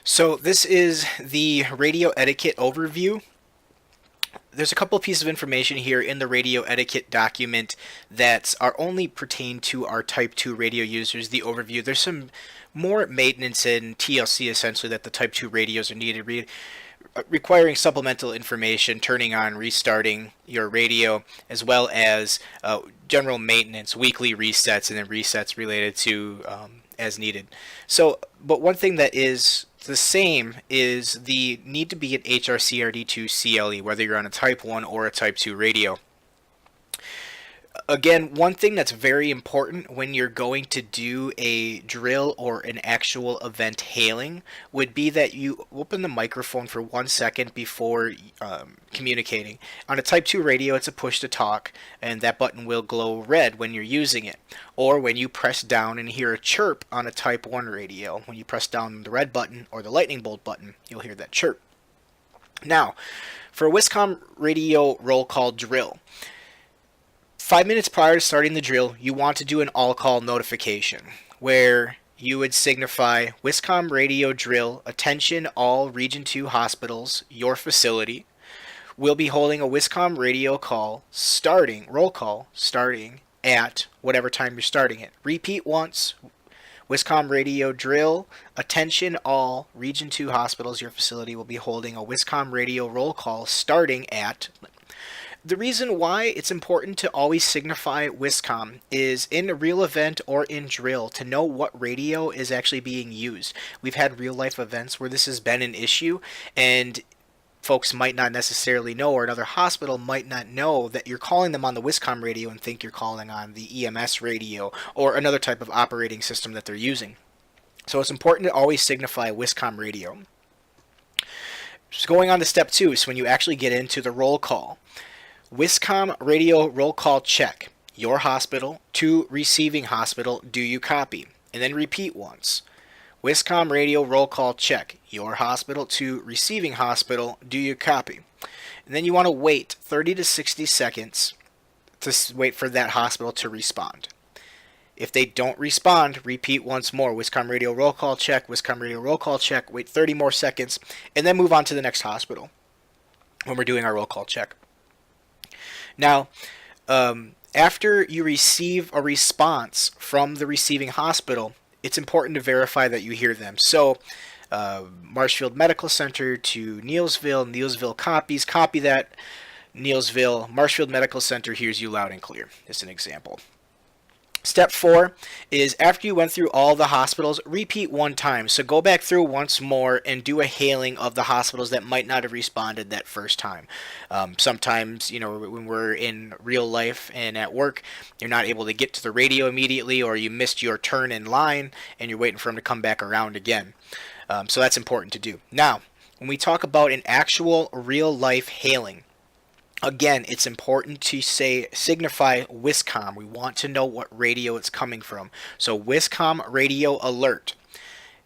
So this is the radio etiquette overview. There's a couple of pieces of information here in the radio etiquette document that are only pertain to our Type 2 radio users, the overview. There's some more maintenance and TLC essentially that the Type 2 radios are needed, requiring supplemental information, turning on, restarting your radio, as well as general maintenance, weekly resets, and then resets related to as needed. So, but one thing that is the same is the need to be an HRCRD2 CLE, whether you're on a Type 1 or a Type 2 radio. Again, one thing that's very important when you're going to do a drill or an actual event hailing would be that you open the microphone for 1 second before communicating. On a Type 2 radio, it's a push to talk, and that button will glow red when you're using it. Or when you press down and hear a chirp on a Type 1 radio, when you press down the red button or the lightning bolt button, you'll hear that chirp. Now, for a WISCOM radio roll call drill, 5 minutes prior to starting the drill, you want to do an all-call notification where you would signify WISCOM radio drill, attention all Region 2 hospitals, your facility. We'll be holding a WISCOM radio roll call starting at whatever time you're starting it. Repeat once, WISCOM radio drill, attention all Region 2 hospitals, your facility will be holding a WISCOM radio roll call starting at. The reason why it's important to always signify WISCOM is in a real event or in drill to know what radio is actually being used. We've had real life events where this has been an issue and folks might not necessarily know, or another hospital might not know that you're calling them on the WISCOM radio and think you're calling on the EMS radio or another type of operating system that they're using. So it's important to always signify WISCOM radio. Just going on to step 2 is when you actually get into the roll call. WISCOM radio roll call check. Your hospital to receiving hospital, do you copy? And then repeat once. WISCOM radio roll call check. Your hospital to receiving hospital, do you copy? And then you want to wait 30 to 60 seconds to wait for that hospital to respond. If they don't respond, repeat once more. WISCOM radio roll call check, WISCOM radio roll call check, wait 30 more seconds, and then move on to the next hospital when we're doing our roll call check. Now, after you receive a response from the receiving hospital, it's important to verify that you hear them. So, Marshfield Medical Center to Neilsville, Neilsville copies, copy that, Neilsville, Marshfield Medical Center hears you loud and clear. This is an example. Step 4 is after you went through all the hospitals, repeat one time. So go back through once more and do a hailing of the hospitals that might not have responded that first time. Sometimes, when we're in real life and at work, you're not able to get to the radio immediately, or you missed your turn in line and you're waiting for them to come back around again. So that's important to do. Now, when we talk about an actual real life hailing, again, it's important to signify WISCOM. We want to know what radio it's coming from. So WISCOM radio alert.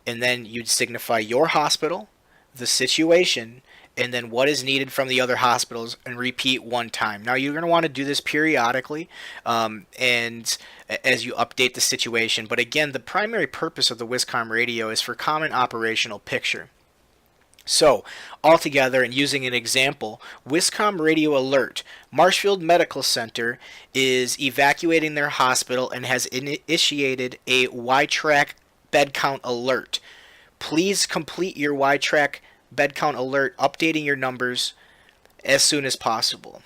And then you'd signify your hospital, the situation, and then what is needed from the other hospitals, and repeat one time. Now you're going to want to do this periodically and as you update the situation. But again, the primary purpose of the WISCOM radio is for common operational picture. So, altogether, and using an example, WISCOM radio alert. Marshfield Medical Center is evacuating their hospital and has initiated a Y-track bed count alert. Please complete your Y-track bed count alert, updating your numbers as soon as possible.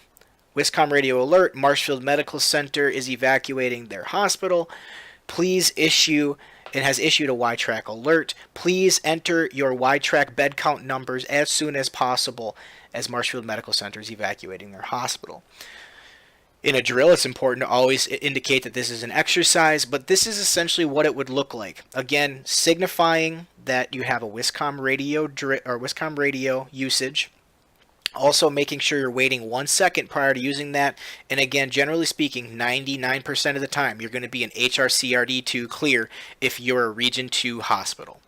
WISCOM radio alert. Marshfield Medical Center is evacuating their hospital. Please issue and has issued a Y-track alert. Please enter your Y-track bed count numbers as soon as possible as Marshfield Medical Center is evacuating their hospital. In a drill, it's important to always indicate that this is an exercise, but this is essentially what it would look like. Again, signifying that you have a WISCOM radio or WISCOM radio usage. Also making sure you're waiting 1 second prior to using that. And again, generally speaking, 99% of the time, you're going to be an HRCRD2 clear if you're a Region 2 hospital.